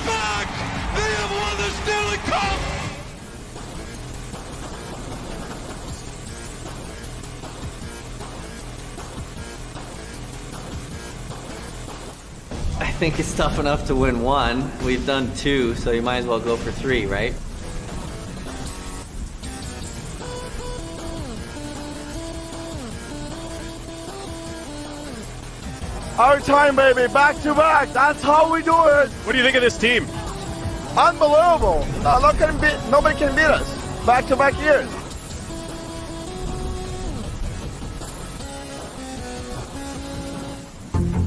back-to-back. They have won the Stanley Cup. I think it's tough enough to win one. We've done two, so you might as well go for three, right? Our time, baby, back to back. That's how we do it. What do you think of this team? Unbelievable. Nobody can beat us. Back to back years.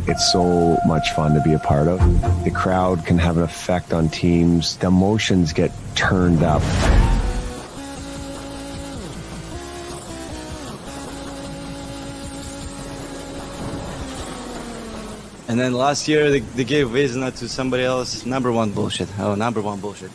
It's so much fun to be a part of. The crowd can have an effect on teams. The emotions get turned up. And then last year they gave Vezina to somebody else. Number one bullshit. Oh, number one bullshit.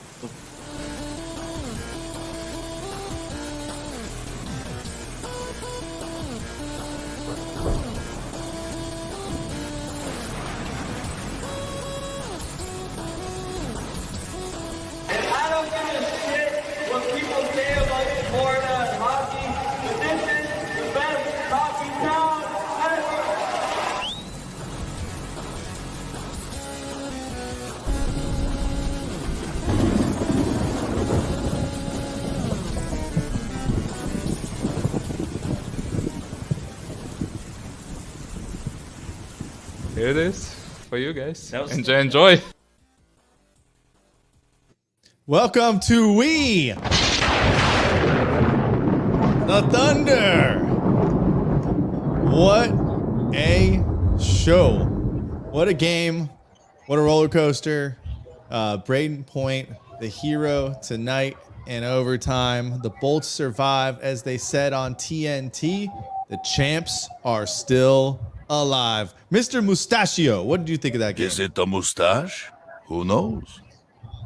Here it is for you guys. Enjoy. Welcome to We the Thunder. What a show. What a game. What a roller coaster. Braden Point, the hero tonight in overtime. The Bolts survive, as they said on TNT. The champs are still alive. Mr. Mustachio, what did you think of that game? Is it the mustache? Who knows?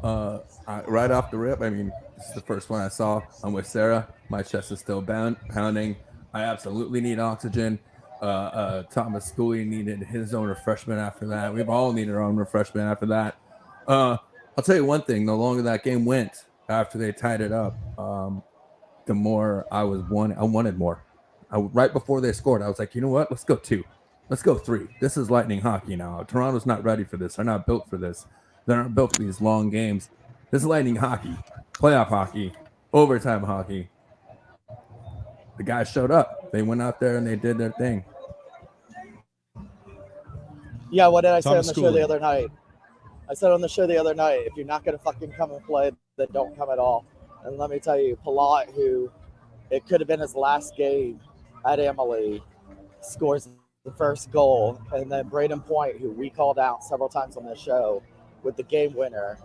Right off the rip, I mean, this is the first one I saw. I'm with Sarah. My chest is still pounding. I absolutely need oxygen. Thomas Schooley needed his own refreshment after that. We've all needed our own refreshment after that. I'll tell you one thing. The longer that game went after they tied it up, the more I wanted more. Right before they scored, I was like, you know what? Let's go 2. Let's go 3. This is Lightning hockey now. Toronto's not ready for this. They're not built for this. They're not built for these long games. This is Lightning hockey, playoff hockey, overtime hockey. The guys showed up. They went out there and they did their thing. Yeah, what did I say on the Schooley. show the other night? I said on the show the other night, if you're not going to fucking come and play, then don't come at all. And let me tell you, Palat, who it could have been his last game at Emily, scores the first goal. And then Braden Point, who we called out several times on this show, with the game winner.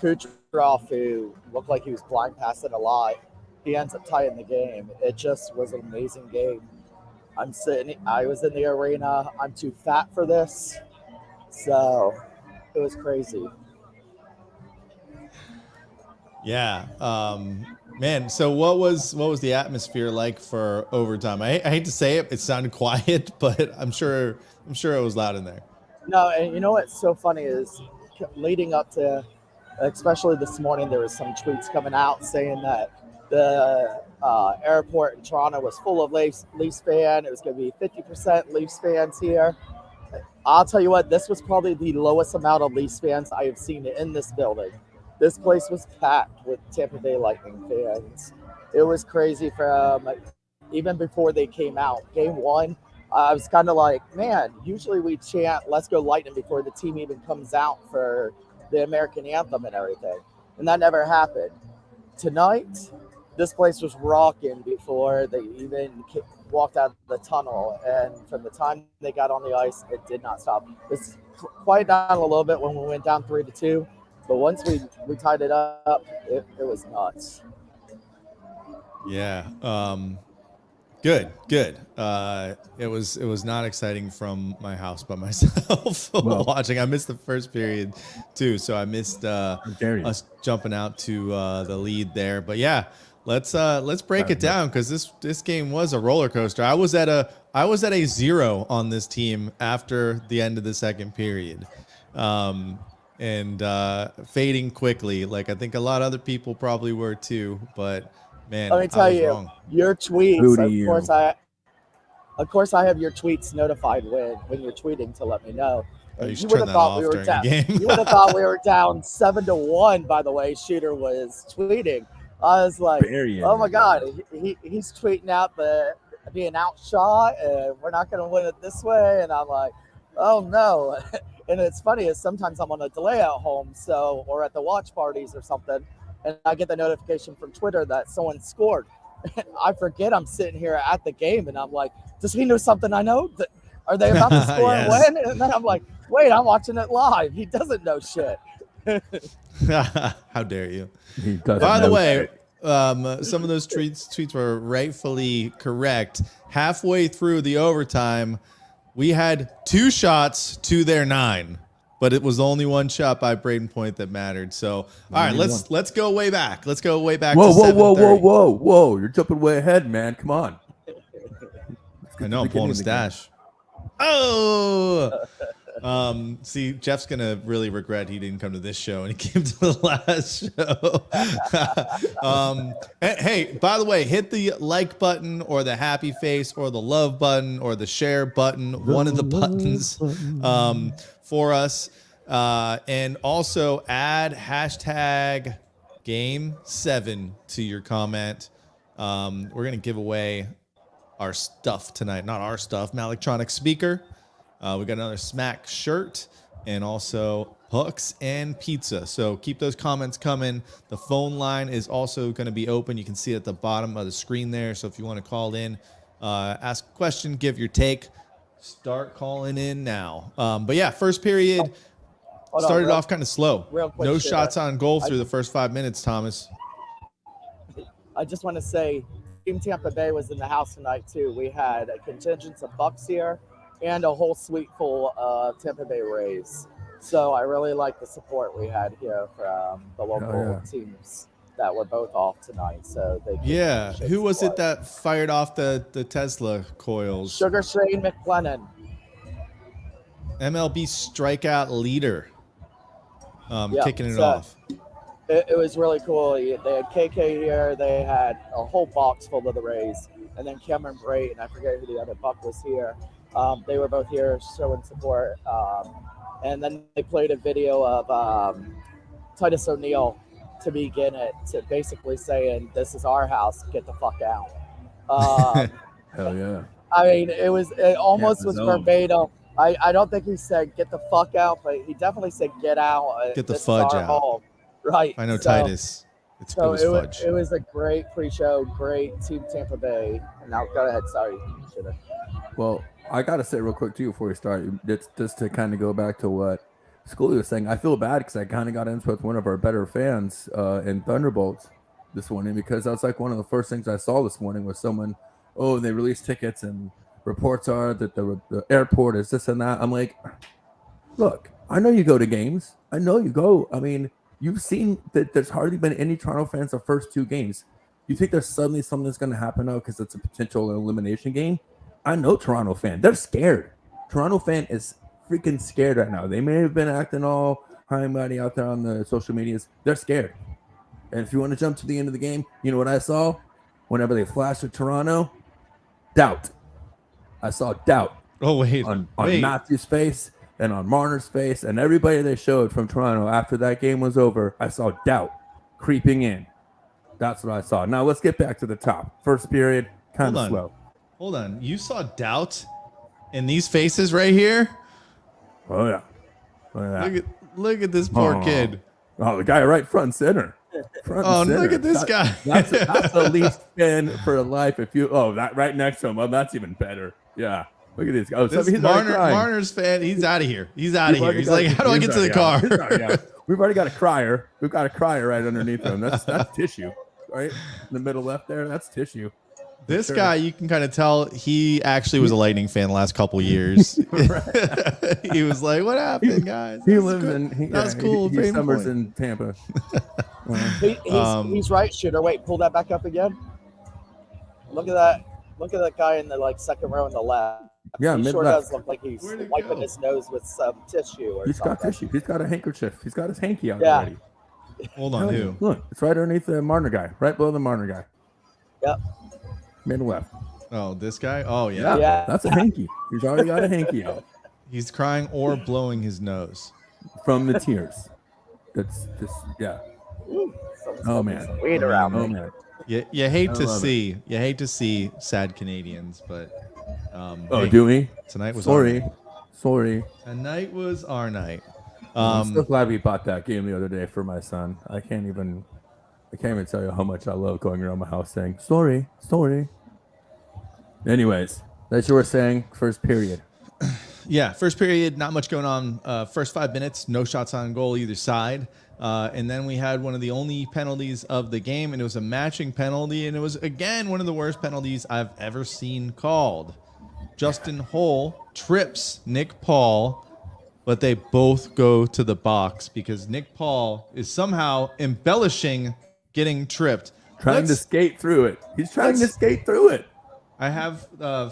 Kucherov, who looked like he was blind passing a lot, he ends up tying the game. It just was an amazing game. I was in the arena. I'm too fat for this. So it was crazy. Yeah. Man, so what was the atmosphere like for overtime? I hate to say it, it sounded quiet, but I'm sure it was loud in there. No, and you know what's so funny is leading up to, especially this morning, there was some tweets coming out saying that the airport in Toronto was full of Leafs fans. It was going to be 50% Leafs fans here. I'll tell you what, this was probably the lowest amount of Leafs fans I have seen in this building. This place was packed with Tampa Bay Lightning fans. It was crazy from even before they came out. Game 1, I was kind of like, man, usually we chant, let's go Lightning before the team even comes out for the American anthem and everything. And that never happened. Tonight, this place was rocking before they even walked out of the tunnel. And from the time they got on the ice, it did not stop. It's quieted down a little bit when we went down 3-2. But once we tied it up, it was nuts. Yeah. Good. It was not exciting from my house by myself watching. I missed the first period too, so I missed us jumping out to the lead there. But yeah, let's break it down, because this game was a roller coaster. I was at a 0 on this team after the end of the second period. and fading quickly. Like I think a lot of other people probably were too. But man, Let me tell I was you, wrong. your tweets. Who do you? Of course, I have your tweets notified when you're tweeting to let me know. Oh, And you should would turn have that thought off we were during down. the game. You would have thought we were down 7-1. By the way, Shooter was tweeting. I was like, Burying oh my it. god, he's tweeting out the being outshot, and we're not going to win it this way. And I'm like, oh no. And it's funny is sometimes I'm on a delay at home, or at the watch parties or something, and I get the notification from Twitter that someone scored. I forget I'm sitting here at the game, and I'm like, does he know something I know? Are they about to score and Yes. win? And then I'm like, wait, I'm watching it live. He doesn't know shit. How dare you? He doesn't By the know way, shit. some of those tweets were rightfully correct. Halfway through the overtime, we had 2 shots to their 9, but it was only 1 shot by Braden Point that mattered. So, all right, let's go way back. Let's go way back. Whoa, to whoa, 7:30. whoa! You're jumping way ahead, man. Come on. I know I'm pulling a stash. Oh, see, Jeff's gonna really regret he didn't come to this show and he came to the last show. Hey, by the way, hit the like button or the happy face or the love button or the share button, one of the buttons for us, and also add hashtag game7 to your comment. We're gonna give away our stuff tonight. Not our stuff, Malektronics speaker. We got another Smack shirt and also hooks and pizza. So keep those comments coming. The phone line is also going to be open. You can see it at the bottom of the screen there. So if you want to call in, ask a question, give your take, start calling in now. But yeah, first period started off kind of slow. Real quick, No shit, shots on goal through the first 5 minutes, Thomas. I just want to say, Team Tampa Bay was in the house tonight too. We had a contingent of Bucks here and a whole suite full of Tampa Bay Rays. So I really like the support we had here from the local teams that were both off tonight. So Who was it that fired off the Tesla coils? Sugar Shane McLennan. MLB strikeout leader. Kicking it so off. It was really cool. They had KK here. They had a whole box full of the Rays. And then Cameron Brait, and I forget who the other Buck was here. They were both here showing support. And then they played a video of Titus O'Neil to begin it, to basically saying, this is our house, get the fuck out. Hell yeah. I mean, it almost was verbatim. I don't think he said get the fuck out, but he definitely said get out. Get the This is fudge our out. home. Right. I know So- Titus. It was fudge. It was a great pre-show, great Team Tampa Bay. Now go ahead, sorry. Should've. Well, I gotta say real quick too before we start, just to kind of go back to what Scully was saying. I feel bad because I kind of got into it with one of our better fans in Thunderbolts this morning, because that's like one of the first things I saw this morning was someone, oh, they released tickets and reports are that the airport is this and that. I'm like, look, I know you go to games. I know you go. I mean, you've seen that there's hardly been any Toronto fans the first 2 games. You think there's suddenly something that's going to happen now because it's a potential elimination game? I know Toronto fan. They're scared. Toronto fan is freaking scared right now. They may have been acting all high and mighty out there on the social medias. They're scared. And if you want to jump to the end of the game, you know what I saw? Whenever they flashed at Toronto, doubt. I saw doubt. Oh, wait. On wait. Matthew's face and on Marner's face and everybody they showed from Toronto after that game was over. I saw doubt creeping in. That's what I saw. Now let's get back to the top. First period, kind of slow. Hold on. You saw doubt in these faces right here? Oh yeah. Look at that. Look at this poor kid. Oh, the guy right front center. Front and Look center. at this guy. That's the least fan for life. If you that right next to him, that's even better. Yeah. Look at this guy. Oh, This he's already crying. Marner's fan, he's out of here. He's out of here. already He's got- like, how do I get to the car? We've already got a crier. We've got a crier right underneath him. That's tissue, right? In the middle left there, that's tissue. This Sure. guy, you can kind of tell he actually was a Lightning fan the last couple years. He was like, what happened, guys? He This is lives good. in. That's cool. He Braden summers Point. in Tampa. He's right, Shooter. Wait, pull that back up again. Look at that. Look at that guy in the second row on the left. Yeah, He mid sure left. does look like he's Where'd it wiping go? his nose with some tissue or He's something. got tissue. He's got a handkerchief. He's got his hanky out Yeah. already. Hold on, who? Look, it's right underneath the Marner guy, right below the Marner guy. Yep. Mid left. Oh, this guy? Oh, yeah. Yeah. That's a hanky. He's already got a hanky out He's crying or blowing his nose. from the tears. That's just, yeah. Oh, man. Weed around Oh, me. man. You hate to love see sad Canadians, but Oh, hey, do we? tonight was our night. Sorry. Tonight was our night. I'm so glad we bought that game the other day for my son. I can't even tell you how much I love going around my house saying sorry. Anyways, as you were saying, first period. Yeah, first period, not much going on. First 5 minutes, no shots on goal either side. And then we had one of the only penalties of the game, and it was a matching penalty, and it was, again, one of the worst penalties I've ever seen called. Justin Hull trips Nick Paul, but they both go to the box because Nick Paul is somehow embellishing getting tripped. Trying to skate through it. He's trying to skate through it. I have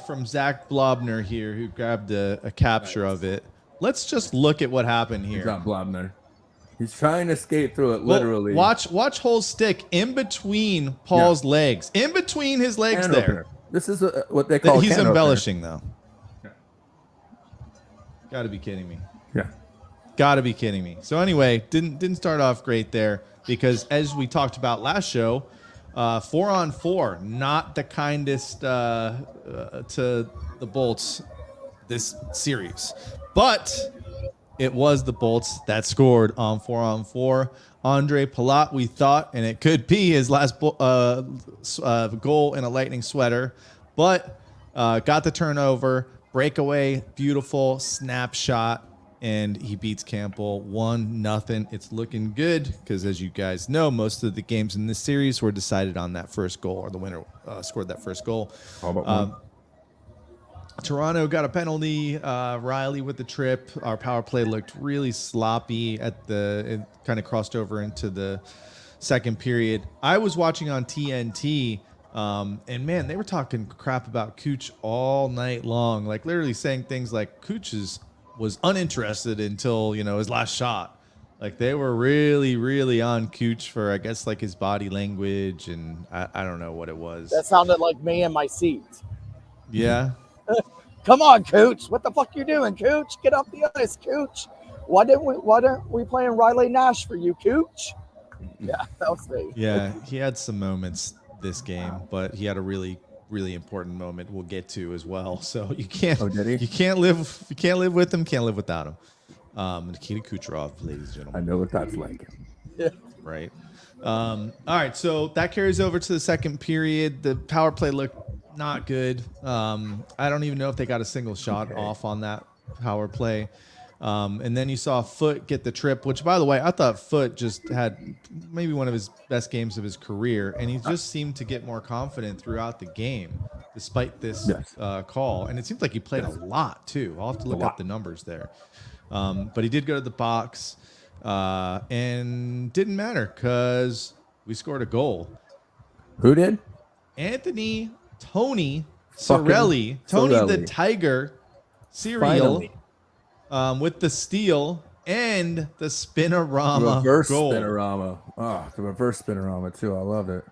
from Zach Blobner here who grabbed a capture of it. Let's just look at what happened here. He's not Blobner. He's trying to skate through it, Well, literally. watch Hull's stick in between Paul's legs. In between his legs Can there. opener. This is what they call He's can embellishing, though. Got to be kidding me. opener. Got to be kidding me. So anyway, didn't start off great there because as we talked about last show, 4-on-4, not the kindest to the Bolts this series, but it was the Bolts that scored on 4-on-4. Andre Palat, we thought, and it could be his last goal in a Lightning sweater, but got the turnover, breakaway, beautiful snapshot, and he beats Campbell 1-0. It's looking good because, as you guys know, most of the games in this series were decided on that first goal, or the winner scored that first goal. How about one? Toronto got a penalty. Riley with the trip. Our power play looked really sloppy it kind of crossed over into the second period. I was watching on TNT, and man, they were talking crap about Cooch all night long, like literally saying things like Cooch was uninterested until, his last shot. Like they were really, really on Cooch for, I guess, like his body language, and I don't know what it was. That sounded like me in my seat. Yeah. Come on, Cooch. What the fuck you doing, Cooch? Get off the ice, Cooch. Why aren't we playing Riley Nash for you, Cooch? Yeah, that was me. Yeah, he had some moments this game, but he had a really, really important moment we'll get to as well. So you can't you can't live with him, can't live without him. Nikita Kucherov, ladies and gentlemen. I know what that's like. Yeah. Right. All right, so that carries over to the second period. The power play looked not good. I don't even know if they got a single shot off on that power play. And then you saw Foote get the trip, which, by the way, I thought Foote just had maybe one of his best games of his career, and he just seemed to get more confident throughout the game, despite this call. And it seems like he played a lot, too. I'll have to look up the numbers there. But he did go to the box, and didn't matter because we scored a goal. Who did? Tony Cirelli. Tony the Tiger cereal. With the steal and the spinorama Reverse goal. spinorama. Oh, the reverse spinorama, too. I loved it.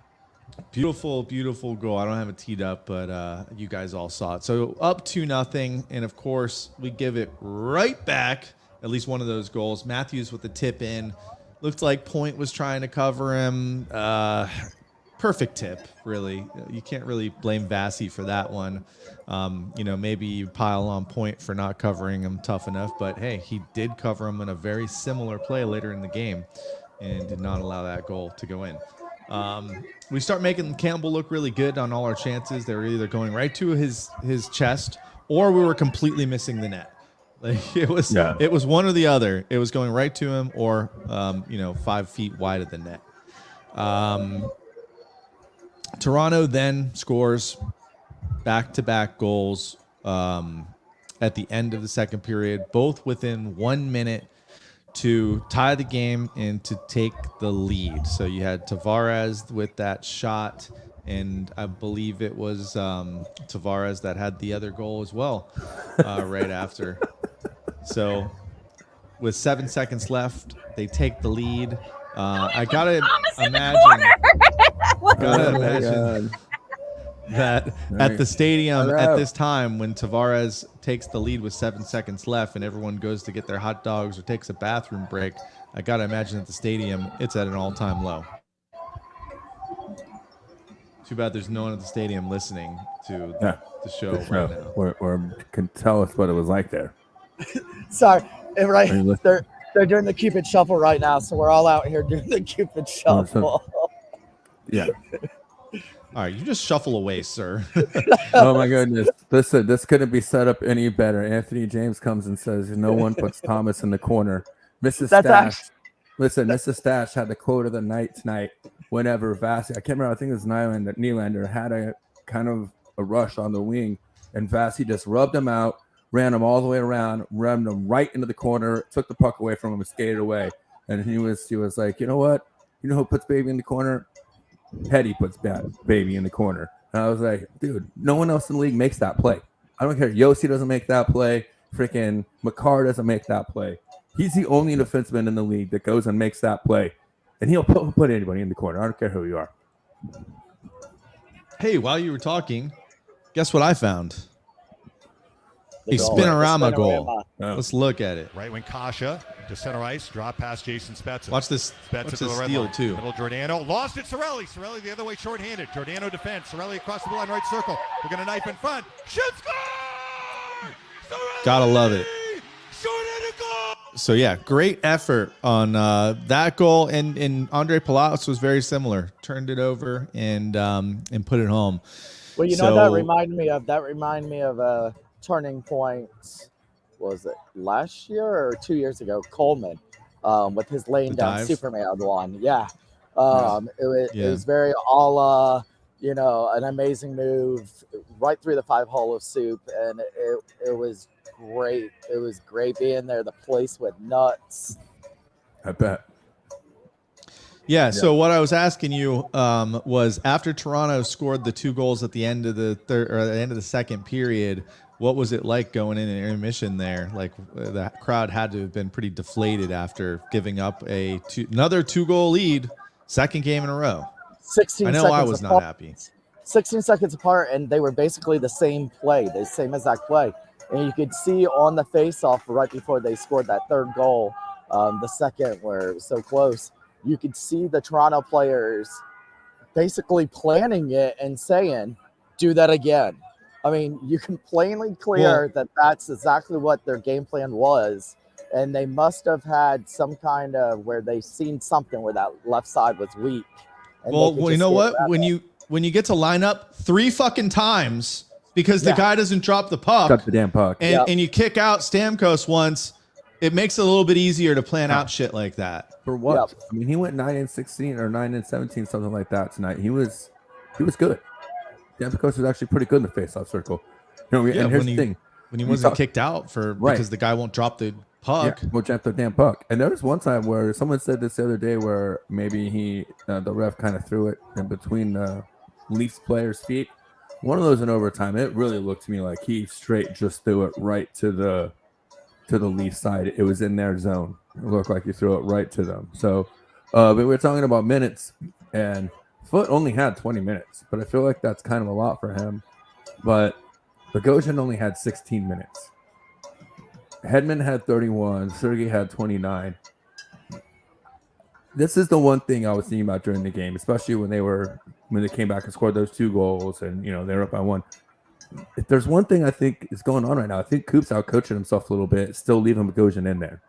Beautiful, beautiful goal. I don't have it teed up, but you guys all saw it. So up 2-0, and of course, we give it right back, at least one of those goals. Matthews with the tip in. Looked like Point was trying to cover him. Perfect tip, really. You can't really blame Vassy for that one. Maybe you pile on Point for not covering him tough enough, but hey, he did cover him in a very similar play later in the game and did not allow that goal to go in. We start making Campbell look really good on all our chances. They were either going right to his chest or we were completely missing the net. Like it was one or the other. It was going right to him or 5 feet wide of the net. Toronto then scores back-to-back goals at the end of the second period, both within 1 minute to tie the game and to take the lead. So you had Tavares with that shot and I believe it was Tavares that had the other goal as well right after. So with 7 seconds left, they take the lead. I gotta imagine that at the stadium at this time, when Tavares takes the lead with 7 seconds left and everyone goes to get their hot dogs or takes a bathroom break, I gotta imagine at the stadium it's at an all-time low. Too bad there's no one at the stadium listening to the show right now. Or can tell us what it was like there. Sorry, right? They're doing the Cupid Shuffle right now, so we're all out here doing the Cupid Shuffle. Yeah. All right, you just shuffle away, sir. Oh my goodness! Listen, this couldn't be set up any better. Anthony James comes and says, "No one puts Thomas in the corner." Mrs. Mrs. Stash had the quote of the night tonight. Whenever Vasi, I can't remember, I think it was Nylander had a kind of a rush on the wing, and Vasi just rubbed him out, ran him all the way around, rammed him right into the corner, took the puck away from him, and skated away. And he was like, you know what? You know who puts baby in the corner? Petty puts baby in the corner. And I was like, dude, no one else in the league makes that play. I don't care. Yossi doesn't make that play. Freaking Makar doesn't make that play. He's the only defenseman in the league that goes and makes that play. And he'll put anybody in the corner. I don't care who you are. Hey, while you were talking, guess what I found? A spinorama goal. Let's look at it. Right when Kasha to center ice, drop past Jason Spezza. Watch this. Watch this steal too. Middle Giordano lost it. Cirelli. Cirelli the other way, shorthanded. Giordano defense. Cirelli across the blue line, right circle. We're gonna knife in front. Shoot! Score! Cirelli! Gotta love it. So yeah, great effort on that goal, and Andre Palas was very similar. Turned it over and put it home. Well, you know, that reminded me of turning points. Was it last year or 2 years ago? Coleman with his laying down Superman one. Yeah, it was very all an amazing move right through the 5-hole of soup, and it was great. It was great being there. The place went nuts. I bet. Yeah, so what I was asking you was, after Toronto scored the 2 goals at the end of the third or at the end of the second period, what was it like going in an intermission there? Like, the crowd had to have been pretty deflated after giving up another 2-goal lead, second game in a row. 16 I know seconds I was apart, not happy. 16 seconds apart, and they were basically the same play, the same exact play. And you could see on the face-off right before they scored that third goal, the second where it was so close, you could see the Toronto players basically planning it and saying, do that again. I mean, you can plainly clear that that's exactly what their game plan was. And they must have had some kind of where they've seen something where that left side was weak. Well, you know what? When you get to line up 3 fucking times because the guy doesn't drop the puck, Drop the damn puck, and you kick out Stamkos once, it makes it a little bit easier to plan out shit like that. For what? I mean, he went 9-16 or 9-17, something like that tonight. He was good. Stamkos was actually pretty good in the face-off circle. And here's the thing: when he wasn't kicked out because the guy won't drop the puck. Won't drop the damn puck. And there was one time where someone said this the other day where maybe the ref kind of threw it in between the Leafs player's feet. One of those in overtime, it really looked to me like he straight just threw it right to the Leafs side. It was in their zone. It looked like he threw it right to them. So, but we were talking about minutes, and Foote only had 20 minutes, but I feel like that's kind of a lot for him. But Bogosian only had 16 minutes. Hedman had 31. Sergei had 29. This is the one thing I was thinking about during the game, especially when they came back and scored those 2 goals, and they were up by 1. If there's one thing I think is going on right now, I think Coop's out coaching himself a little bit, still leaving Bogosian in there.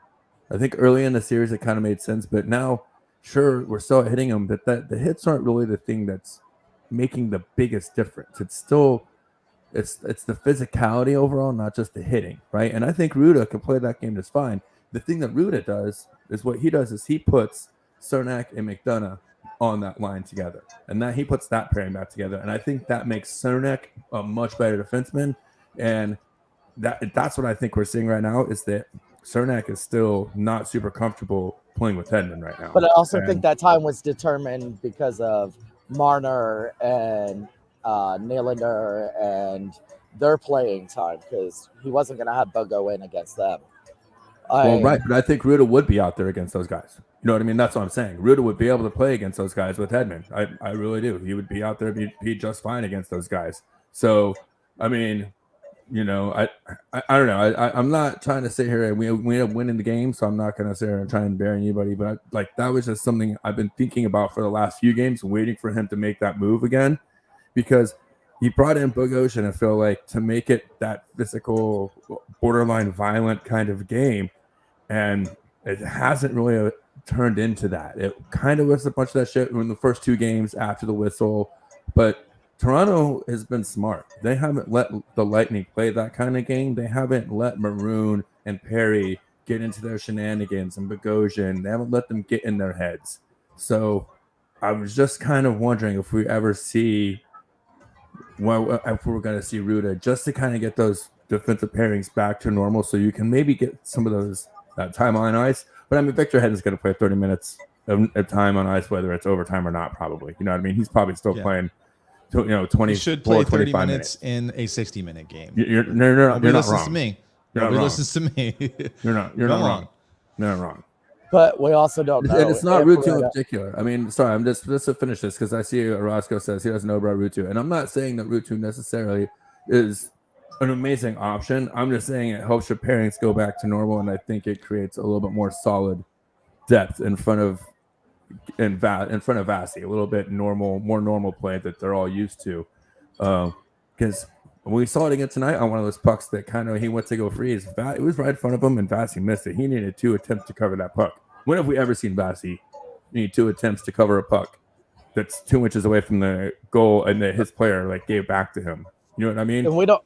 I think early in the series it kind of made sense, but now, sure, we're still hitting him, but the hits aren't really the thing that's making the biggest difference. It's still it's the physicality overall, not just the hitting, right? And I think Ruda can play that game just fine. The thing that Ruda does is he puts Cernak and McDonough on that line together, and that he puts that pairing back together, and I think that makes Cernak a much better defenseman, and that's what I think we're seeing right now is that Cernak is still not super comfortable playing with Hedman right now. But I also think that time was determined because of Marner and Nylander and their playing time because he wasn't going to have Bogo in against them. Well, right, but I think Ruda would be out there against those guys. You know what I mean? That's what I'm saying. Ruda would be able to play against those guys with Hedman. I really do. He would be out there, be just fine against those guys. So, I mean, you know, I don't know. I'm not trying to sit here and we end up winning the game, so I'm not going to sit here and try and bury anybody. But that was just something I've been thinking about for the last few games, waiting for him to make that move again, because he brought in Bogosian, I feel like, to make it that physical, borderline violent kind of game. And it hasn't really turned into that. It kind of was a bunch of that shit in the first 2 games after the whistle. But Toronto has been smart. They haven't let the Lightning play that kind of game. They haven't let Maroon and Perry get into their shenanigans and Bogosian. They haven't let them get in their heads. So I was just kind of wondering if we ever see, if we're going to see Ruda, just to kind of get those defensive pairings back to normal, so you can maybe get some of those time on ice. But I mean, Victor Hedman's going to play 30 minutes of time on ice, whether it's overtime or not, probably. You know what I mean? He's probably still playing, 20. He should play 30 minutes in a 60-minute game. You're not wrong. To me. Nobody listens to me. You're not wrong. You're not wrong. But we also don't know. And it's not Rutu in particular. I mean, sorry, I'm just to finish this, because I see Orozco says he doesn't know about Rutu. And I'm not saying that Rutu necessarily is an amazing option. I'm just saying it helps your pairings go back to normal, and I think it creates a little bit more solid depth in front of Vasi, a little bit more normal play that they're all used to. Because we saw it again tonight on one of those pucks that kind of he went to go freeze. It was right in front of him, and Vasi missed it. He needed 2 attempts to cover that puck. When have we ever seen Vasi need 2 attempts to cover a puck that's 2 inches away from the goal and that his player gave back to him? You know what I mean? And we don't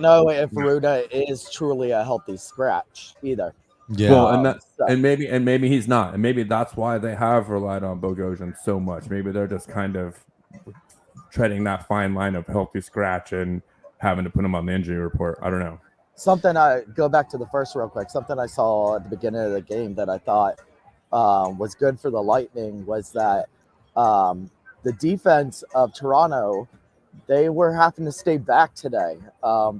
know if Ruda is truly a healthy scratch either. Yeah. Well, and maybe he's not, and maybe that's why they have relied on Bogosian so much. Maybe they're just kind of treading that fine line of healthy scratch and having to put him on the injury report. I don't know. Something I go back to the first real quick. Something I saw at the beginning of the game that I thought was good for the Lightning was that the defense of Toronto, they were having to stay back today.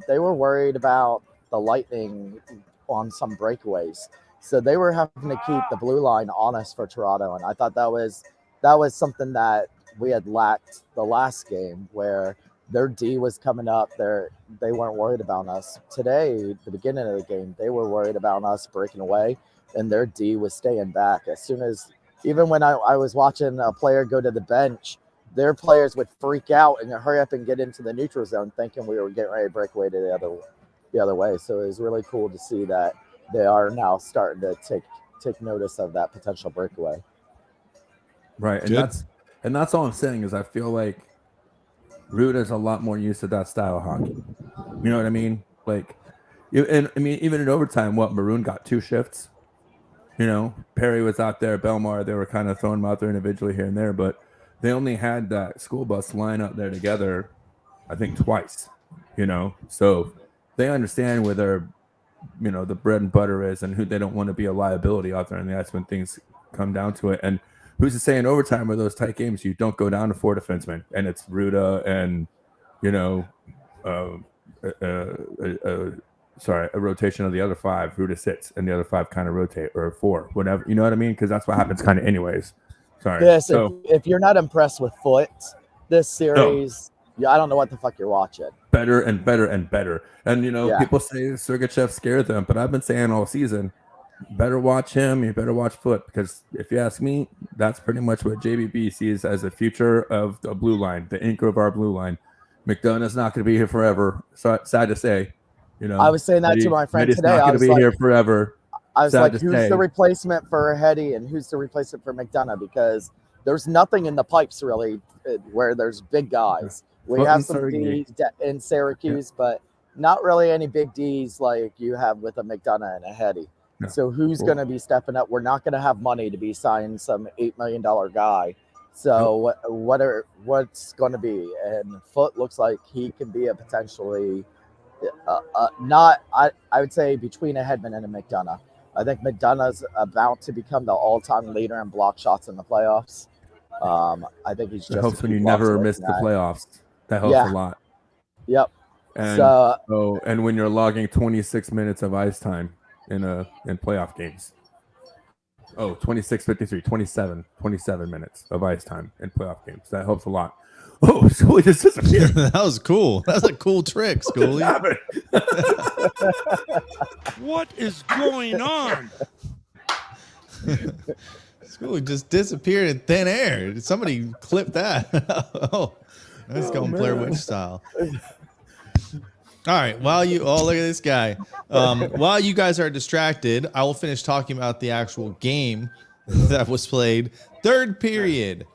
They were worried about the Lightning on some breakaways, so they were having to keep the blue line honest for Toronto. And I thought that was something that we had lacked the last game, where their D was coming up. They weren't worried about us. Today, the beginning of the game, they were worried about us breaking away, and their D was staying back. Even when I was watching a player go to the bench, their players would freak out and hurry up and get into the neutral zone, thinking we were getting ready to break away to the other way. So it was really cool to see that they are now starting to take notice of that potential breakaway. Right, and that's all I'm saying is I feel like Ruda's a lot more used to that style of hockey. You know what I mean? And I mean, even in overtime, Maroon got 2 shifts. Perry was out there, Belmar, they were kind of throwing them out there individually here and there, but they only had that school bus line up there together, I think, twice. So they understand where their, the bread and butter is, and who they don't want to be a liability out there in the ice when things come down to it. And who's to say in overtime or those tight games you don't go down to 4 defensemen and it's Ruda and a rotation of the other 5. Ruda sits and the other 5 kind of rotate, or 4, whatever. You know what I mean? Because that's what happens kind of anyways. Sorry. Yes. If you're not impressed with Foot this series, I don't know what the fuck you're watching. Better and better and better. And people say Sergachev scared them, but I've been saying all season, better watch him. You better watch Foot, because if you ask me, that's pretty much what JBB sees as the future of the blue line, the anchor of our blue line. McDonough's not going to be here forever. So, sad to say, I was saying that to my friend today. Not going to be here forever. I was like, who's the replacement for Heddy and who's the replacement for McDonough? Because there's nothing in the pipes really where there's big guys. We have some D's in Syracuse, but not really any big D's like you have with a McDonough and a Heddy. No. So who's going to be stepping up? We're not going to have money to be signing some $8 million guy. So what's going to be? And Foot looks like he can be a potentially I would say between a Hedman and a McDonough. I think McDonough's about to become the all-time leader in block shots in the playoffs. I think he's It just. helps when you never miss the playoffs. That helps a lot. Yep. And So, and when you're logging 26 minutes of ice time in playoff games. 26, 53, 27 minutes of ice time in playoff games. That helps a lot. Oh, Schoolie just disappeared. That was cool. That was a cool trick, Schoolie. What is going on? Schoolie just disappeared in thin air. Did somebody clip that? Oh, that's going Blair Witch style. All right. While you, look at this guy. While you guys are distracted, I will finish talking about the actual game that was played. Third period.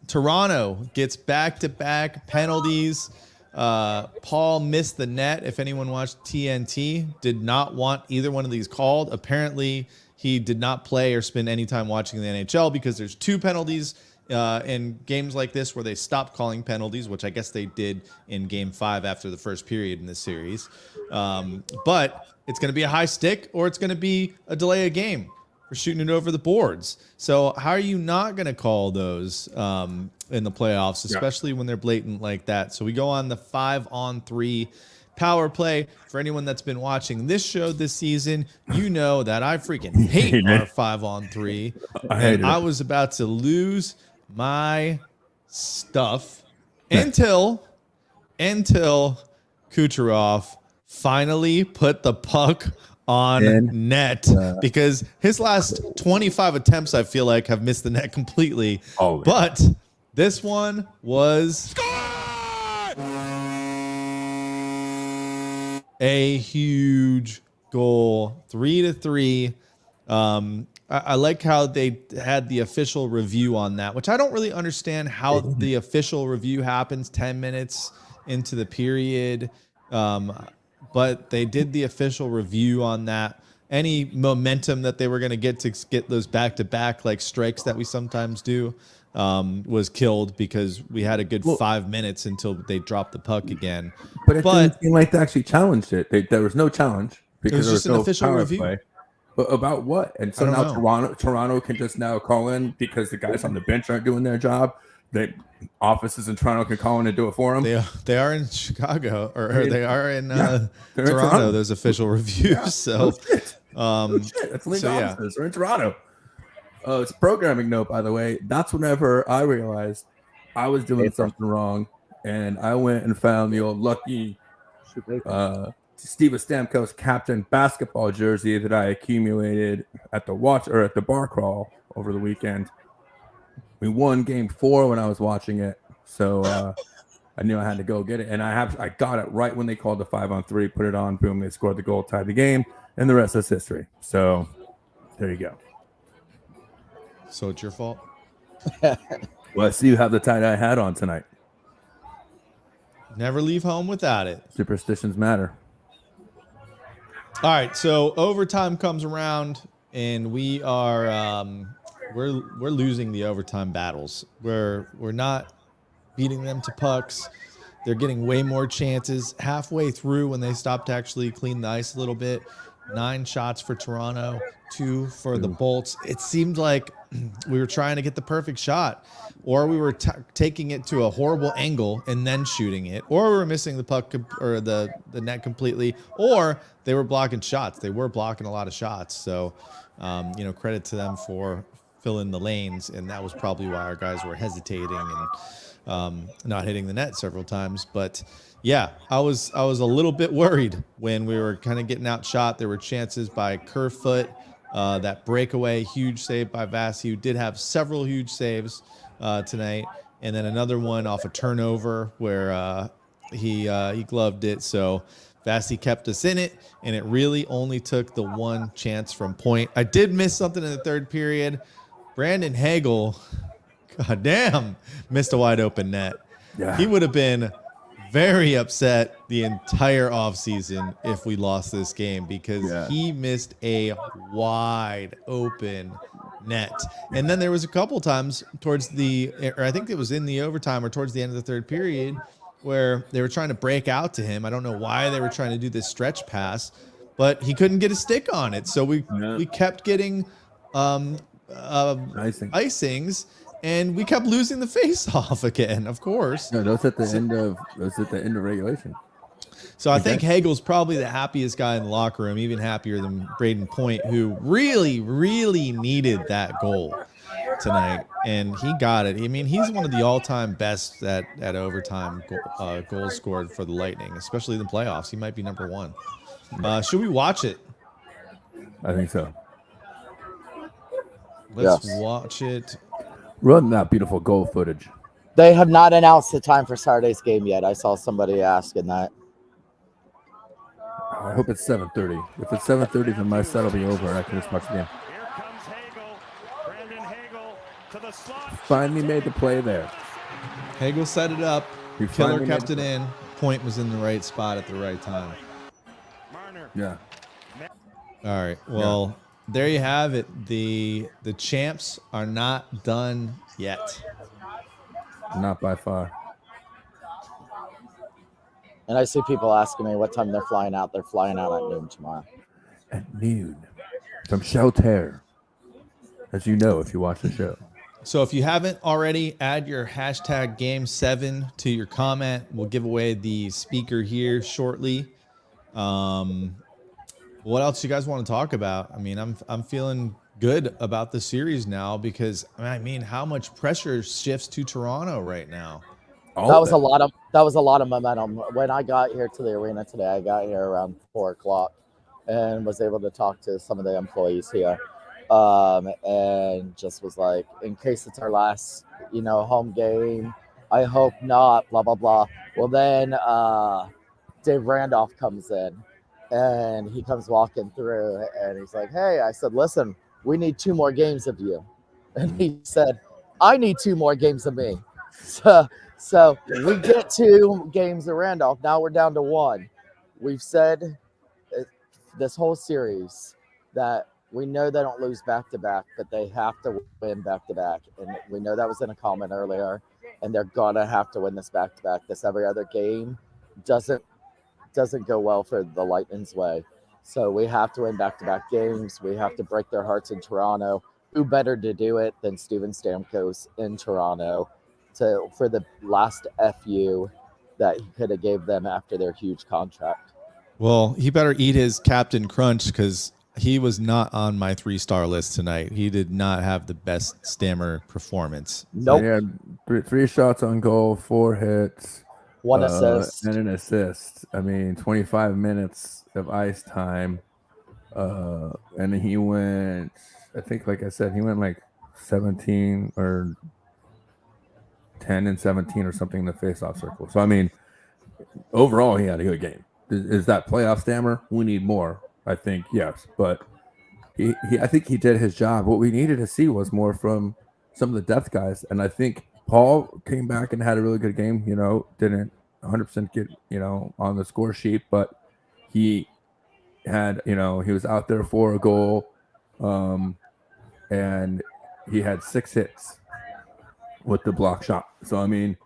Toronto gets back-to-back penalties. Paul missed the net. If anyone watched TNT, did not want either one of these called. Apparently, he did not play or spend any time watching the NHL because there's 2 penalties in games like this where they stopped calling penalties, which I guess they did in Game 5 after the first period in this series. But it's going to be a high stick or it's going to be a delay of game for shooting it over the boards. So how are you not going to call those in the playoffs, especially when they're blatant like that? So we go on the 5-on-3 power play. For anyone that's been watching this show this season, you know that I freaking hate our 5-on-3. I was about to lose my stuff until Kucherov finally put the puck on net, because his last 25 attempts, I feel like, have missed the net completely. But this one was a huge goal, 3-3. I like how they had the official review on that, which I don't really understand how the official review happens 10 minutes into the period. But they did the official review on that. Any momentum that they were going to get those back-to-back like strikes that we sometimes do was killed because we had a good 5 minutes until they dropped the puck again. But it didn't seem like they actually challenged it. There was no challenge because it was just an official review. Play. But about what? And so now Toronto can just now call in because the guys on the bench aren't doing their job. The offices in Toronto can call in and do it for them. They are in Chicago, or they are in Toronto. Those official reviews. Yeah. So, that's league offices. They're in Toronto. It's a programming note, by the way. That's whenever I realized I was doing something wrong, and I went and found the old lucky Steve Stamkos captain basketball jersey that I accumulated at the bar crawl over the weekend. We won Game 4 when I was watching it, so I knew I had to go get it, and I got it right when they called the 5-on-3, put it on, boom, they scored the goal, tied the game, and the rest is history. So there you go. So it's your fault? Well, I see you have the tie-dye hat on tonight. Never leave home without it. Superstitions matter. All right, so overtime comes around, and we are we're losing the overtime battles. We're not beating them to pucks. They're getting way more chances. Halfway through, when they stopped to actually clean the ice a little bit, 9 shots for Toronto, 2 for the Bolts. It seemed like we were trying to get the perfect shot, or we were taking it to a horrible angle and then shooting it, or we were missing the puck or the net completely, or they were blocking shots. They were blocking a lot of shots. So, credit to them for filling the lanes, and that was probably why our guys were hesitating and not hitting the net several times. But yeah, I was a little bit worried when we were kind of getting outshot. There were chances by Kerfoot, that breakaway, huge save by Vasi, who did have several huge saves tonight, and then another one off a turnover where he gloved it. So Vasi kept us in it, and it really only took the one chance from point. I did miss something in the third period. Brandon Hagel, goddamn, missed a wide open net. Yeah. He would have been very upset the entire offseason if we lost this game, because he missed a wide open net. And then there was a couple times towards I think it was in the overtime or towards the end of the third period, where they were trying to break out to him. I don't know why they were trying to do this stretch pass, but he couldn't get a stick on it. So we kept getting icings, and we kept losing the face-off again. Of course. No, those at the end of regulation. So I think Hagel's probably the happiest guy in the locker room, even happier than Braden Point, who really, really needed that goal tonight, and he got it. I mean, he's one of the all-time best at overtime goals scored for the Lightning, especially in the playoffs. He might be number one. Should we watch it? I think so. Let's watch it. Run that beautiful goal footage. They have not announced the time for Saturday's game yet. I saw somebody asking that. I hope it's 7:30. If it's 7:30, then my set will be over. I can just watch the game. Finally made the play there. Hagel set it up. Killer kept it in. Point was in the right spot at the right time. Yeah. All right. Well, there you have it. The champs are not done yet. Not by far. And I see people asking me what time they're flying out. They're flying out at noon tomorrow. At noon. From Shelter. As you know, if you watch the show. So if you haven't already, add your hashtag Game7 to your comment. We'll give away the speaker here shortly. What else you guys want to talk about? I mean, I'm feeling good about the series now because I mean, how much pressure shifts to Toronto right now? That was a lot of momentum. When I got here to the arena today, I got here around 4:00 and was able to talk to some of the employees here. And just was like, in case it's our last, home game, I hope not, blah, blah, blah. Well, then Dave Randolph comes in and he comes walking through and he's like, hey, I said, listen, we need 2 more games of you. And he said, I need 2 more games of me. So we get 2 games of Randolph. Now we're down to 1. We've said this whole series that we know they don't lose back-to-back, but they have to win back-to-back. And we know that was in a comment earlier, and they're going to have to win this back-to-back. This every other game doesn't go well for the Lightning's way. So we have to win back-to-back games. We have to break their hearts in Toronto. Who better to do it than Steven Stamkos in Toronto for the last FU that he could have gave them after their huge contract? Well, he better eat his Captain Crunch because he was not on my 3-star list tonight. He did not have the best Stammer performance. Nope. He had 3 shots on goal, 4 hits, 1 assist, and an assist. I mean, 25 minutes of ice time. And he went, I think, like I said, he went like 17 or 10 and 17 or something in the faceoff circle. So, I mean, overall, he had a good game. Is that playoff Stammer? We need more. I think, yes, but I think he did his job. What we needed to see was more from some of the depth guys, and I think Paul came back and had a really good game. Didn't 100% get on the score sheet, but he had he was out there for a goal, and he had 6 hits with the block shot. So I mean,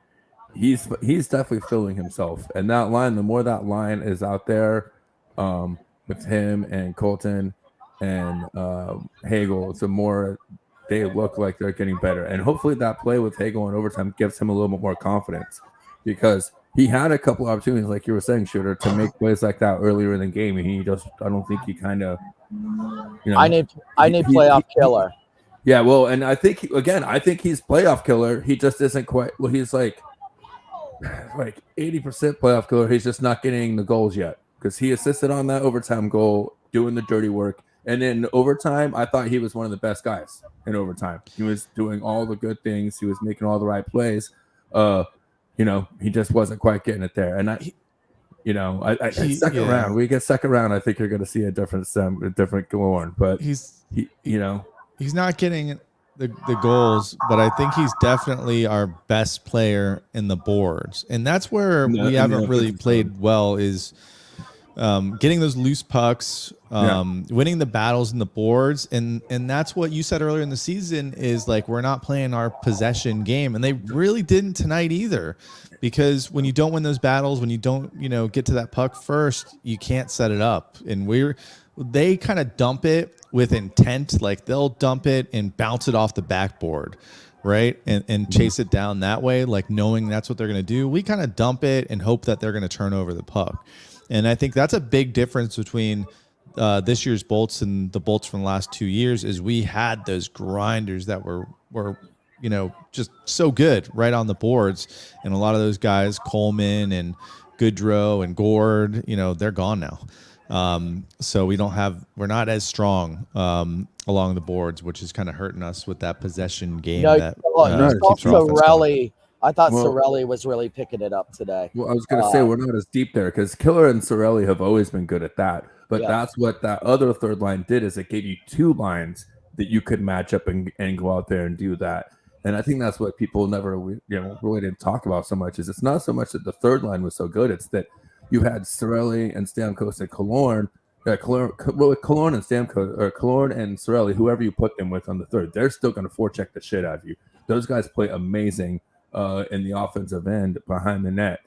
he's definitely filling himself, and that line, the more that line is out there, with him and Colton and Hagel, the more they look like they're getting better. And hopefully that play with Hagel in overtime gives him a little bit more confidence, because he had a couple opportunities, like you were saying, Shooter, to make plays like that earlier in the game, and I don't think he kind of, I need playoff killer. Yeah, well, and I think he's playoff killer. He just isn't quite. Well, he's like 80% playoff killer. He's just not getting the goals yet, because he assisted on that overtime goal, doing the dirty work. And in overtime, I thought he was one of the best guys in overtime. He was doing all the good things. He was making all the right plays. He just wasn't quite getting it there. And second round, we get second round, I think you're going to see a different Gorn. But he's not getting the goals, but I think he's definitely our best player in the boards. And that's where we haven't really played well, is getting those loose pucks, winning the battles in the boards. And that's what you said earlier in the season, is like, we're not playing our possession game. And they really didn't tonight either, because when you don't win those battles, when you don't, get to that puck first, you can't set it up. And they kind of dump it with intent. Like, they'll dump it and bounce it off the backboard. right? And chase it down that way, like knowing that's what they're going to do. We kind of dump it and hope that they're going to turn over the puck. And I think that's a big difference between this year's Bolts and the Bolts from the last 2 years is we had those grinders that were just so good right on the boards. And a lot of those guys, Coleman and Goodrow and Gord, they're gone now. So we're not as strong along the boards, which is kind of hurting us with that possession game. Sorelli. I thought Sorelli was really picking it up today. Well, I was going to say we're not as deep there because Killer and Sorelli have always been good at that. But that's what that other third line did is it gave you two lines that you could match up and go out there and do that. And I think that's what people never really didn't talk about so much is it's not so much that the third line was so good. It's that you had Sorelli and Stamkos and Killorn and Stamkos or Killorn and Sorelli, whoever you put them with on the third, they're still going to forecheck the shit out of you. Those guys play amazing in the offensive end behind the net.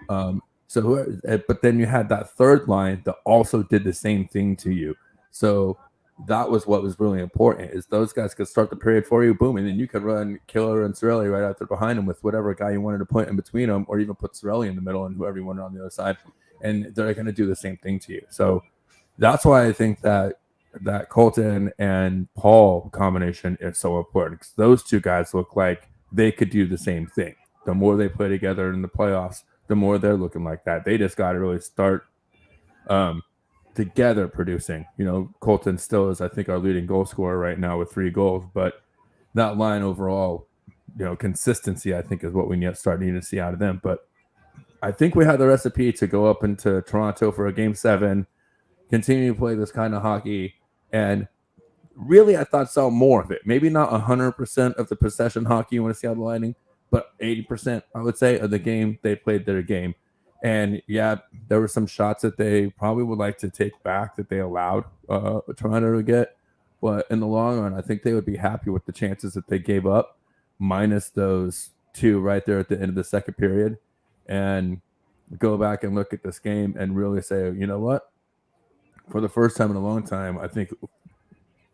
But then you had that third line that also did the same thing to you. So that was what was really important is those guys could start the period for you, boom, and then you could run Killer and Sorelli right out there behind them with whatever guy you wanted to put in between them, or even put Sorelli in the middle and whoever you wanted on the other side, and they're going to do the same thing to you. So that's why I think that Colton and Paul combination is so important because those two guys look like they could do the same thing. The more they play together in the playoffs, the more they're looking like that. They just got to really start together producing. Colton still is, I think, our leading goal scorer right now with 3 goals. But that line overall, consistency, I think, is what we start needing to see out of them. But I think we have the recipe to go up into Toronto for a Game 7, continue to play this kind of hockey, and really, I thought saw more of it. Maybe not 100% of the possession hockey you want to see out of the Lightning, but 80%, I would say, of the game, they played their game. And, yeah, there were some shots that they probably would like to take back that they allowed Toronto to get. But in the long run, I think they would be happy with the chances that they gave up, minus those 2 right there at the end of the second period, and go back and look at this game and really say, you know what? For the first time in a long time, I think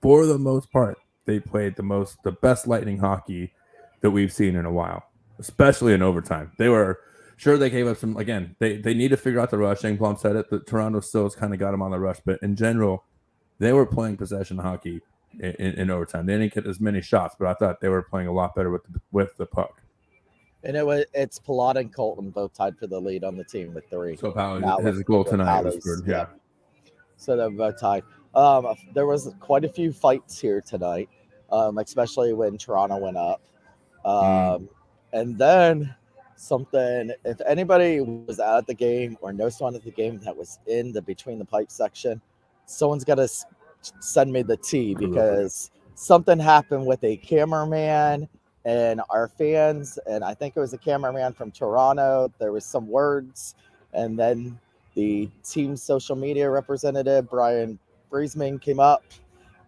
for the most part, they played the best Lightning hockey that we've seen in a while, especially in overtime. They were sure they gave up some. Again, they need to figure out the rush. Engblom said it. That Toronto still has kind of got them on the rush, but in general, they were playing possession hockey in overtime. They didn't get as many shots, but I thought they were playing a lot better with the puck. And it's Palat and Colton both tied for the lead on the team with 3. So his goal tonight was good. Yeah. So they're both tied. There was quite a few fights here tonight, especially when Toronto went up. And then if anybody was at the game or knows someone at the game that was in the between the pipe section, someone's got to send me the tea because something happened with a cameraman and our fans. And I think it was a cameraman from Toronto. There was some words, and then the team's social media representative, Brian Briesman, came up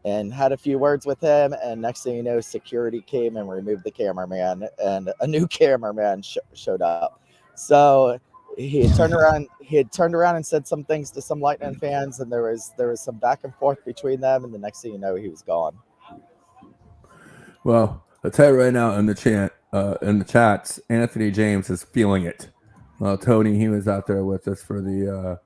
and had a few words with him. And next thing you know, security came and removed the cameraman, and a new cameraman showed up. So he had turned around and said some things to some Lightning fans, and there was some back and forth between them. And the next thing you know, he was gone. Well, I'll tell you right now in the chats, Anthony James is feeling it. Well, Tony, he was out there with us for the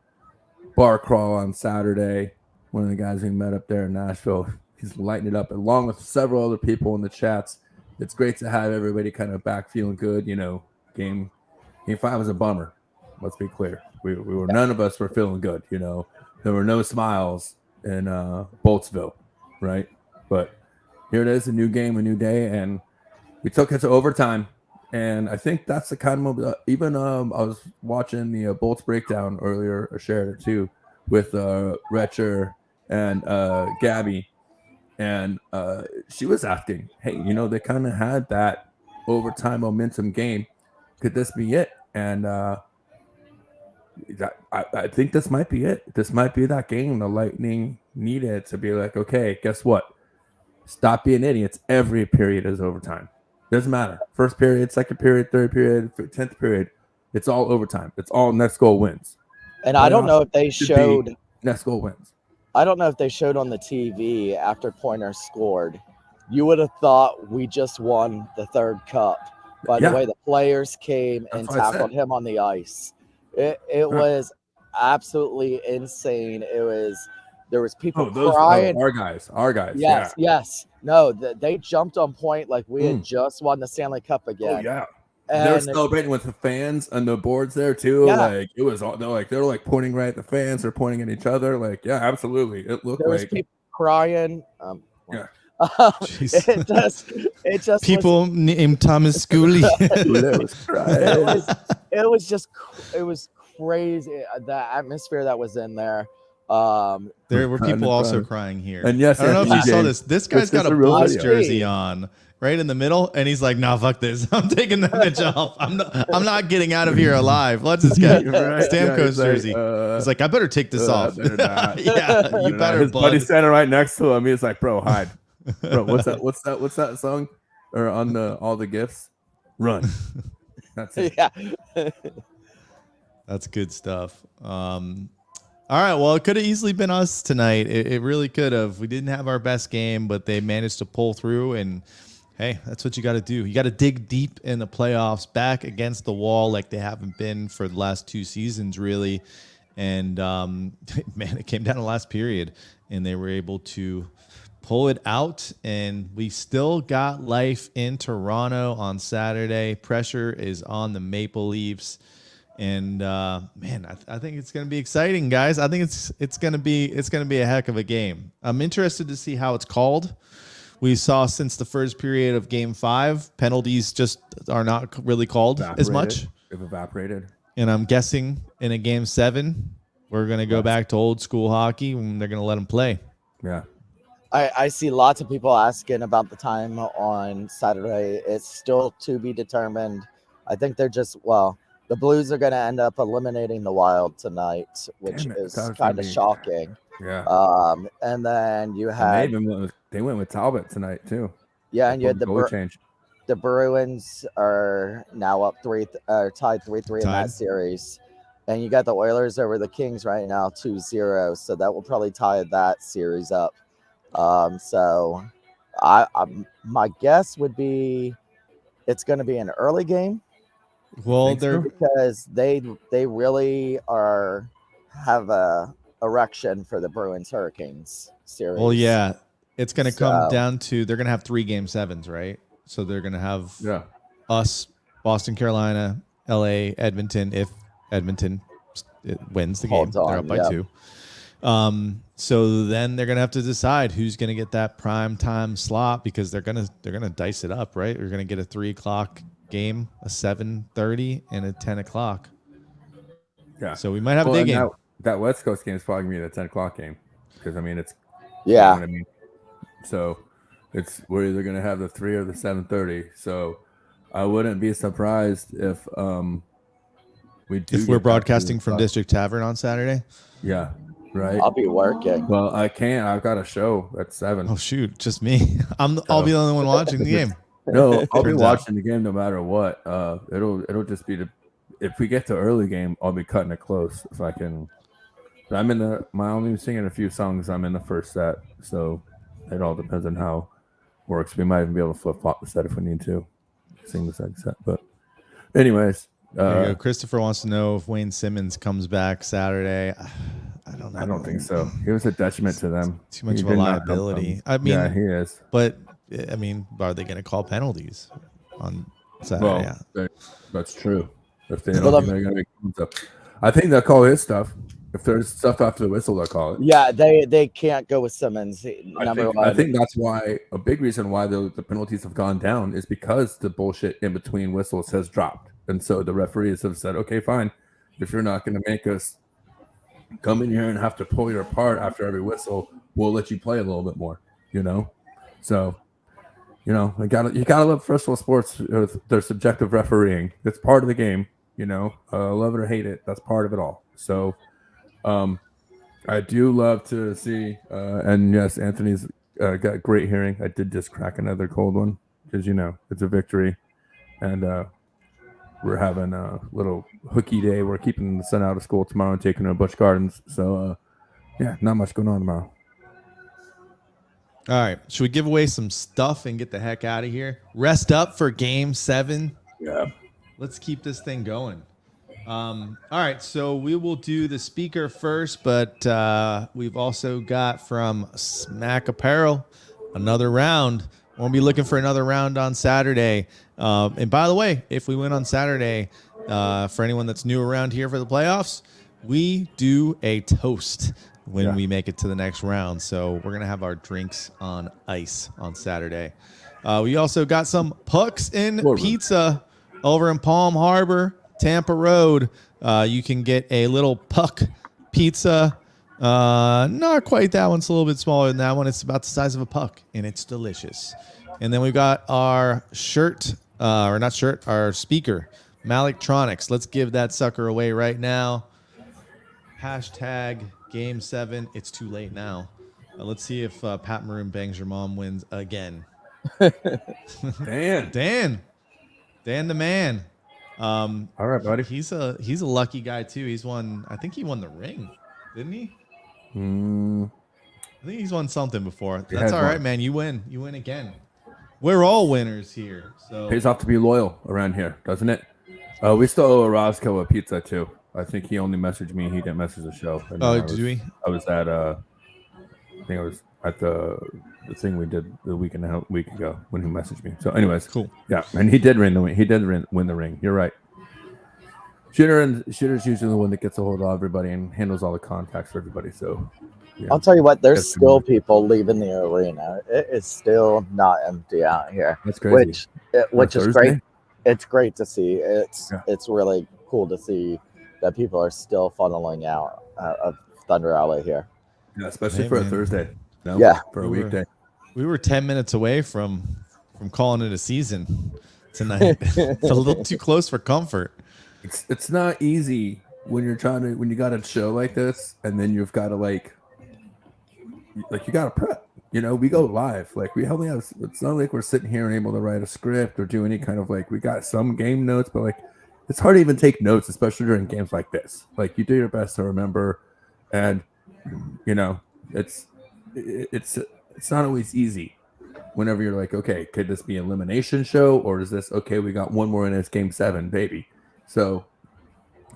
bar crawl on Saturday. One of the guys we met up there in Nashville. He's lighting it up along with several other people in the chats. It's great to have everybody kind of back feeling good. Game 5 was a bummer. Let's be clear. None of us were feeling good. There were no smiles in Boltsville, right? But here it is, a new game, a new day, and we took it to overtime. And I think that's the kind of even I was watching the Bolts breakdown earlier. I shared it too with Retcher and Gabby, and she was asking, "Hey, they kind of had that overtime momentum game. Could this be it?" And I think this might be it. This might be that game the Lightning needed to be like, okay, guess what? Stop being idiots. Every period is overtime. Doesn't matter. First period, second period, third period, 10th period. It's all overtime. It's all next goal wins. And I don't know if they showed next goal wins. I don't know if they showed on the TV after Pointer scored you would have thought we just won the third cup by the way the players came and tackled him on the ice. It was absolutely insane. There was people crying. Our guys. Yes. No, they jumped on point like we had just won the Stanley Cup again. Oh yeah. And they were celebrating with the fans and the boards there too. Yeah. Like it was all they were like pointing right at the fans or pointing at each other. Like, yeah, absolutely. It looked there was like people crying. Yeah. It just people named Thomas Schooley. it was crazy. The atmosphere that was in there. There were people also crying here. And yes, I don't know if you saw this. This guy's got a Blues video. jersey on right in the middle, and he's like, "Nah, fuck this. I'm taking that bitch off. I'm not getting out of here alive." Let's this guy Stamkos jersey. He's like, "I better take this off." Yeah, you better. His buddy's standing right next to him. He's like, "Bro, hide." Bro, what's that song? Or on all the gifts? Run. That's it. Yeah. That's good stuff. All right. Well, it could have easily been us tonight. It really could have. We didn't have our best game, but they managed to pull through. And hey, that's what you got to do. You got to dig deep in the playoffs, back against the wall like they haven't been for the last 2 seasons, really. And man, it came down to the last period, and they were able to pull it out. And we still got life in Toronto on Saturday. Pressure is on the Maple Leafs. And man, I think it's going to be exciting, guys. I think it's going to be a heck of a game. I'm interested to see how it's called. We saw since the first period of Game 5, penalties just are not really called as much. They've evaporated. And I'm guessing in a Game 7, we're going to go back to old school hockey, and they're going to let them play. Yeah. I see lots of people asking about the time on Saturday. It's still to be determined. I think they're just the Blues are going to end up eliminating the Wild tonight, which is kind of shocking. Yeah. And then you had they went with Talbot tonight too. Yeah, and you had change. The Bruins are now up tied 3-3 in that series. And you got the Oilers over the Kings right now 2-0, so that will probably tie that series up. So my guess would be it's going to be an early game. Well, because they really have a erection for the Bruins Hurricanes series. Well, yeah, it's going to come down to they're going to have 3 Game 7s, right? So they're going to have us, Boston, Carolina, LA, Edmonton. If Edmonton wins the game, they're up by 2. So then they're gonna have to decide who's gonna get that prime time slot, because they're gonna dice it up, right? We're gonna get a 3 o'clock game, a 7:30, and a 10 o'clock. Yeah. So we might have a day game. That West Coast game is probably gonna be the 10 o'clock game, because it's You know what I mean? So we're either gonna have the 3 or the 7:30. So I wouldn't be surprised if we're broadcasting from District Tavern on Saturday. Yeah. Right. I'll be working. Well, I can't. I've got a show at 7. Oh shoot, just me. I'll be the only one watching the game. No, I'll be watching the game no matter what. It'll just be if we get to early game, I'll be cutting it close if I can. I'm only singing a few songs. I'm in the first set, so it all depends on how it works. We might even be able to flip flop the set if we need to sing the second set. But anyways, Christopher wants to know if Wayne Simmons comes back Saturday. I don't know. I don't think so. He was a detriment to them. Too much of a liability. I mean, yeah, he is. But I mean, are they going to call penalties on Saturday? Well, that's true. If they don't, they're going to make up. I think they'll call his stuff. If there's stuff after the whistle, they'll call it. Yeah, they can't go with Simmons. I think that's why a big reason why the penalties have gone down is because the bullshit in between whistles has dropped, and so the referees have said, okay, fine, if you're not going to make us come in here and have to pull your apart after every whistle, we'll let you play a little bit more, So, you gotta love professional sports. Their subjective refereeing. It's part of the game, love it or hate it. That's part of it all. So, I do love to see, and yes, Anthony's got great hearing. I did just crack another cold one because, it's a victory. And, we're having a little hooky day. We're keeping the son out of school tomorrow and taking her to Busch Gardens. So, not much going on tomorrow. All right. Should we give away some stuff and get the heck out of here? Rest up for game 7. Yeah. Let's keep this thing going. All right. So we will do the speaker first, but we've also got from Smack Apparel another round. We'll be looking for another round on Saturday. And by the way, if we win on Saturday, for anyone that's new around here for the playoffs, we do a toast when we make it to the next round. So we're going to have our drinks on ice on Saturday. We also got some Pucks in Pizza over in Palm Harbor, Tampa Road. You can get a little puck pizza. Not quite that one. It's a little bit smaller than that one. It's about the size of a puck, and it's delicious. And then we've got our shirt, or not shirt, our speaker, Malektronics. Let's give that sucker away right now. Hashtag Game 7. It's too late now. Let's see if Pat Maroon Bangs Your Mom wins again. Dan the man. All right, buddy. He's a lucky guy too. He's won. I think he won the ring, didn't he? I think he's won something before. That's all right, man. You win. You win again. We're all winners here. So pays off to be loyal around here, doesn't it? We still owe Roscoe a pizza too. I think he only messaged me. He didn't message the show. And did we? I was at I think I was at the thing we did the week ago when he messaged me. So, anyways, cool. Yeah, and he did win the ring. He did win the ring. You're right. Shooter's usually the one that gets a hold of everybody and handles all the contacts for everybody. So, yeah. I'll tell you what, there's still people leaving the arena. It is still not empty out here. That's crazy. Which is great. It's great to see. It's really cool to see that people are still funneling out of Thunder Alley here. Yeah, especially for a Thursday. No, yeah, for a weekday. We were 10 minutes away from calling it a season tonight. It's a little too close for comfort. It's not easy when you got a show like this, and then you've got to like you got to prep. You know, we go live. Like we only have. It's not like we're sitting here and able to write a script or do any kind of we got some game notes, but it's hard to even take notes, especially during games like this. Like you do your best to remember, and you know it's not always easy. Whenever you're like, okay, could this be an elimination show, or is this okay? We got one more and it's game 7, baby. So,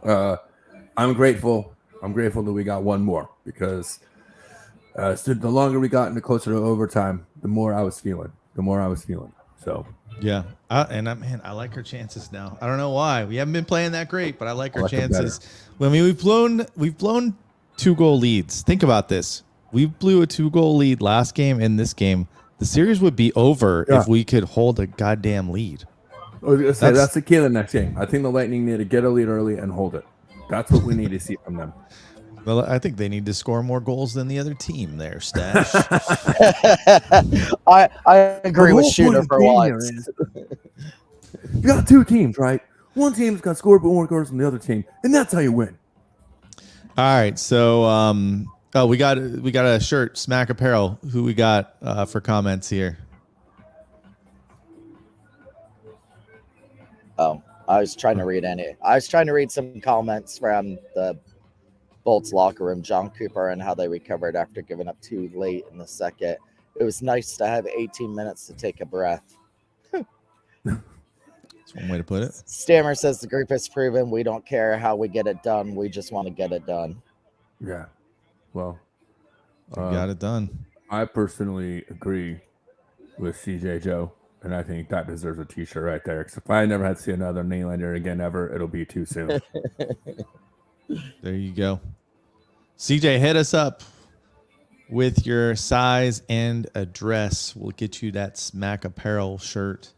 I'm grateful. I'm grateful that we got one more because so the longer we got and the closer to overtime, the more I was feeling. So yeah, I like our chances now. I don't know why we haven't been playing that great, but I like our chances. I mean, we've blown 2-goal leads. Think about this: we blew a 2-goal lead last game. In this game, the series would be over if we could hold a goddamn lead. I was gonna say that's the key to the next game. I think the Lightning need to get a lead early and hold it. That's what we need to see from them. Well, I think they need to score more goals than the other team there, Stash. I agree with Shooter for once. You got 2 teams, right? One team's got scored more goals than the other team, and that's how you win. All right, so we got a shirt, Smack Apparel. Who we got for comments here? Oh, I was trying to read some comments from the Bolts locker room, John Cooper, and how they recovered after giving up 2 late in the second. It was nice to have 18 minutes to take a breath. That's one way to put it. Stammer says the group has proven we don't care how we get it done. We just want to get it done. Yeah. Well, got it done. I personally agree with CJ Joe, and I think that deserves a T-shirt right there. Because if I never had to see another Nylander again ever, it'll be too soon. There you go. CJ, hit us up with your size and address. We'll get you that Smack Apparel shirt.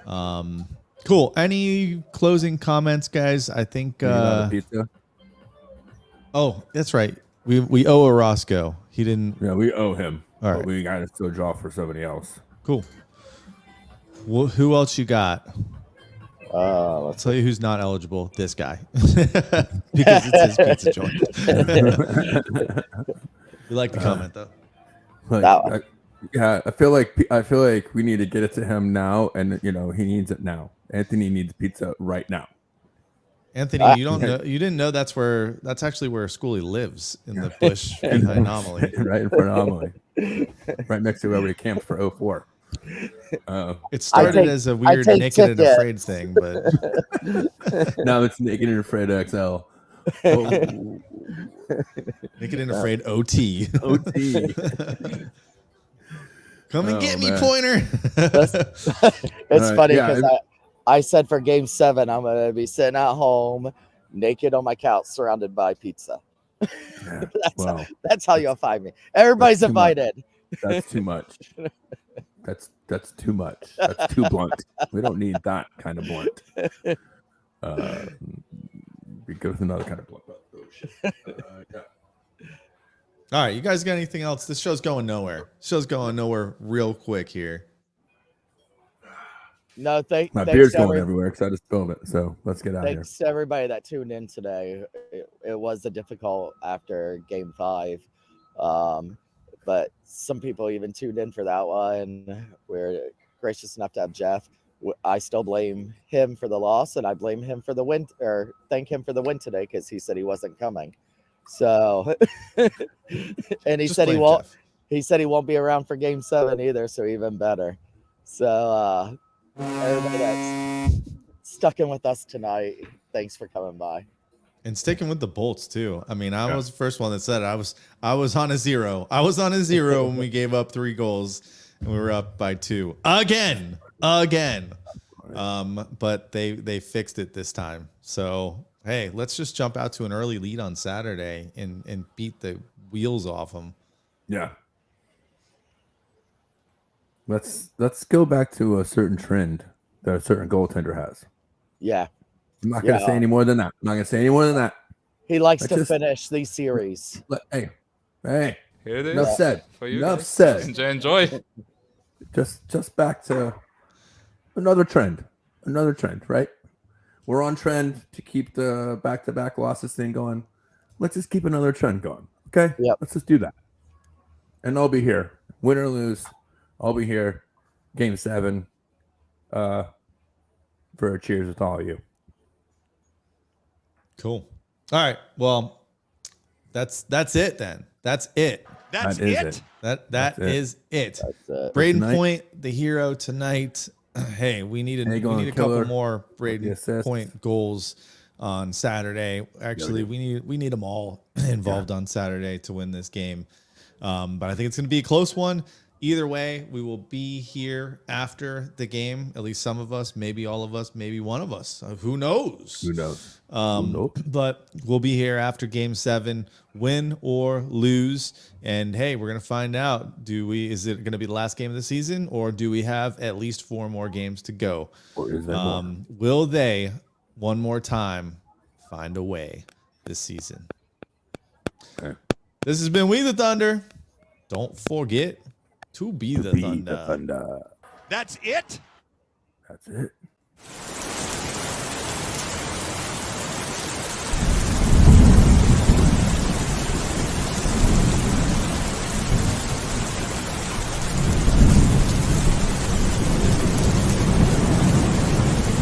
Cool. Any closing comments, guys? I think. Pizza? Oh, that's right. We owe a Roscoe. He didn't. Yeah, we owe him. All right. But we got to still draw for somebody else. Cool. Well, who else you got? I'll tell you who's not eligible. This guy, because it's his pizza joint. We like the comment though. I feel like we need to get it to him now, and he needs it now. Anthony needs pizza right now. Anthony, you didn't know that's actually where Schoolie lives, in the bush behind Anomaly. Right in front of Anomaly. right next to where we camped for 04. It started as a weird naked and afraid thing, but now it's naked and afraid XL. Oh. naked and afraid OT. OT. Come and get me, Pointer. It's funny because I said for Game 7 I'm gonna be sitting at home naked on my couch surrounded by pizza. That's how you'll find me. Everybody's invited. That's too much. That's too much. That's too blunt. We don't need that kind of blunt. We go with another kind of blunt. All right, you guys got anything else? This show's going nowhere. Show's going nowhere real quick here. No, my beer's going everywhere because I just spilled it. So let's get out of here. Thanks to everybody that tuned in today. It was a difficult after Game 5. But some people even tuned in for that one. We're gracious enough to have Jeff. I still blame him for the loss, and I blame him for the win, or thank him for the win today because he said he wasn't coming. So, and he said he won't. Jeff. He said he won't be around for Game 7 either, so even better. So, everybody that's stuck in with us tonight, thanks for coming by. And sticking with the Bolts too. I mean, I was the first one that said it. I was on a 0. I was on a 0 when we gave up 3 goals and we were up by 2 again. But they fixed it this time. So hey, let's just jump out to an early lead on Saturday and beat the wheels off them. Yeah. Let's go back to a certain trend that a certain goaltender has. Yeah. I'm not going to say any more than that. He likes to finish these series. Hey. Here it is. Enough said. For you Enough guys. said. Enjoy. Just back to another trend, right? We're on trend to keep the back-to-back losses thing going. Let's just keep another trend going, okay? Yeah. Let's just do that. And I'll be here. Win or lose, I'll be here. Game 7. For a cheers with all of you. Cool. All right. Well, that's it then. That's it. That's That is it. it. That is it. That's it. Braden Tonight. Point, the hero tonight. Hey, we need a couple more Braden Point goals on Saturday. Actually, we need them all involved on Saturday to win this game. But I think it's going to be a close one. Either way, we will be here after the game. At least some of us, maybe all of us, maybe one of us. Who knows? Who knows? But we'll be here after Game 7, win or lose. And hey, we're gonna find out. Is it gonna be the last game of the season, or do we have at least 4 more games to go? Or is there more? Will they one more time find a way this season? Okay. This has been We the Thunder. Don't forget to be the Thunder. That's it. That's it.